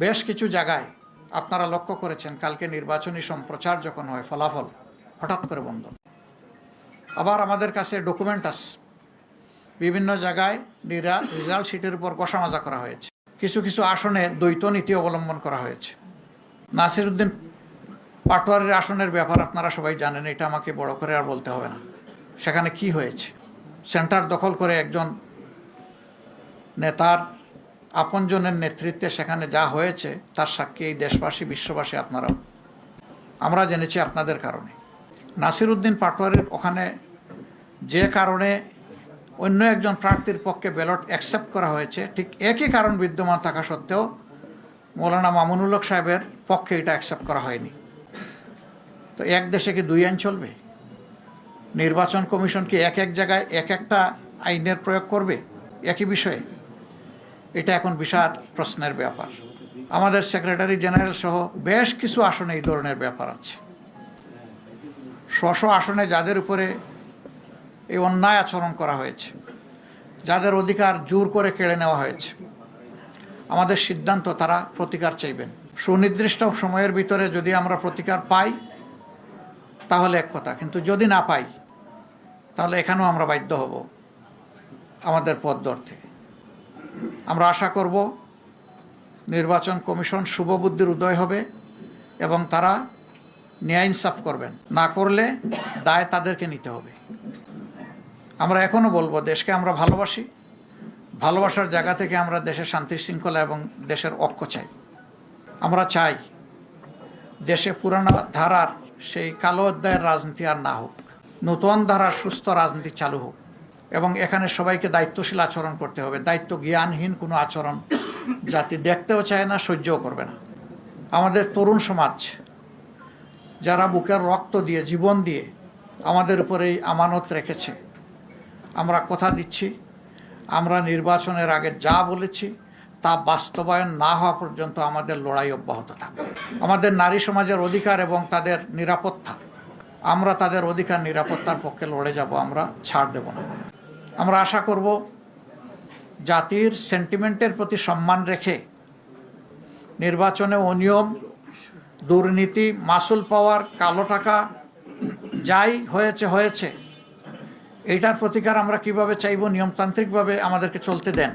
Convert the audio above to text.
বেশ কিছু জায়গায় আপনারা লক্ষ্য করেছেন কালকে নির্বাচনী সম্প্রচার যখন হয় ফলাফল হঠাৎ করে বন্ধ। আবার আমাদের কাছে ডকুমেন্ট আছে, বিভিন্ন জায়গায় রেজাল্ট শিটের উপর কষামাজা করা হয়েছে। কিছু কিছু আসনে দ্বৈত নীতি অবলম্বন করা হয়েছে। নাসিরউদ্দিন পাটোয়ারির আসনের ব্যাপার আপনারা সবাই জানেন, এটা আমাকে বড় করে আর বলতে হবে না। সেখানে কি হয়েছে, সেন্টার দখল করে একজন নেতার আপনজনের নেতৃত্বে সেখানে যা হয়েছে তার সাক্ষী এই দেশবাসী, বিশ্ববাসী, আপনারাও। আমরা জেনেছি আপনাদের কারণে। নাসিরউদ্দিন পাটোয়ারির ওখানে যে কারণে অন্য একজন প্রার্থীর পক্ষে ব্যালট অ্যাকসেপ্ট করা হয়েছে, ঠিক একই কারণ বিদ্যমান থাকা সত্ত্বেও মৌলানা মামুনুল হক সাহেবের পক্ষে এটা অ্যাকসেপ্ট করা হয়নি। তো এক দেশে কি দুই আইন চলবে? নির্বাচন কমিশন কি এক এক জায়গায় এক একটা আইনের প্রয়োগ করবে একই বিষয়ে? এটা এখন বিশাল প্রশ্নের ব্যাপার। আমাদের সেক্রেটারি জেনারেল সহ বেশ কিছু আসনে এই ধরনের ব্যাপার আছে। স্ব আসনে যাদের উপরে এই অন্যায় আচরণ করা হয়েছে, যাদের অধিকার জোর করে কেড়ে নেওয়া হয়েছে, আমাদের সিদ্ধান্ত তারা প্রতিকার চাইবেন। সুনির্দিষ্ট সময়ের ভিতরে যদি আমরা প্রতিকার পাই তাহলে এক কথা, কিন্তু যদি না পাই তাহলে এখানেও আমরা বাধ্য হব আমাদের পথ ধরতে। আমরা আশা করব নির্বাচন কমিশন শুভবুদ্ধির উদয় হবে এবং তারা ন্যায় ইনসাফ করবেন। না করলে দায় তাদেরকে নিতে হবে। আমরা এখনও বলবো, দেশকে আমরা ভালোবাসি, ভালোবাসার জায়গা থেকে আমরা দেশের শান্তি শৃঙ্খলা এবং দেশের ঐক্য চাই। আমরা চাই দেশে পুরানো ধারার সেই কালো অধ্যায়ের রাজনীতি আর না হোক, নতুন ধারার সুস্থ রাজনীতি চালু হোক এবং এখানে সবাইকে দায়িত্বশীল আচরণ করতে হবে। দায়িত্ব জ্ঞানহীন কোনো আচরণ জাতি দেখতেও চায় না, সহ্যও করবে না। আমাদের তরুণ সমাজ যারা বুকের রক্ত দিয়ে, জীবন দিয়ে আমাদের উপরে এই আমানত রেখেছে, আমরা কথা দিচ্ছি আমরা নির্বাচনের আগে যা বলেছি তা বাস্তবায়ন না হওয়া পর্যন্ত আমাদের লড়াই অব্যাহত থাকবে। আমাদের নারী সমাজের অধিকার এবং তাদের নিরাপত্তা, আমরা তাদের অধিকার নিরাপত্তার পক্ষে লড়ে যাব, আমরা ছাড় দেব না। আমরা আশা করব জাতির সেন্টিমেন্টের প্রতি সম্মান রেখে নির্বাচনে অনিয়ম, দুর্নীতি, মাসুল পাওয়ার, কালো টাকা যাই হয়েছে এইটার প্রতিকার আমরা কিভাবে চাইব, নিয়মতান্ত্রিকভাবে আমাদেরকে চলতে দেন।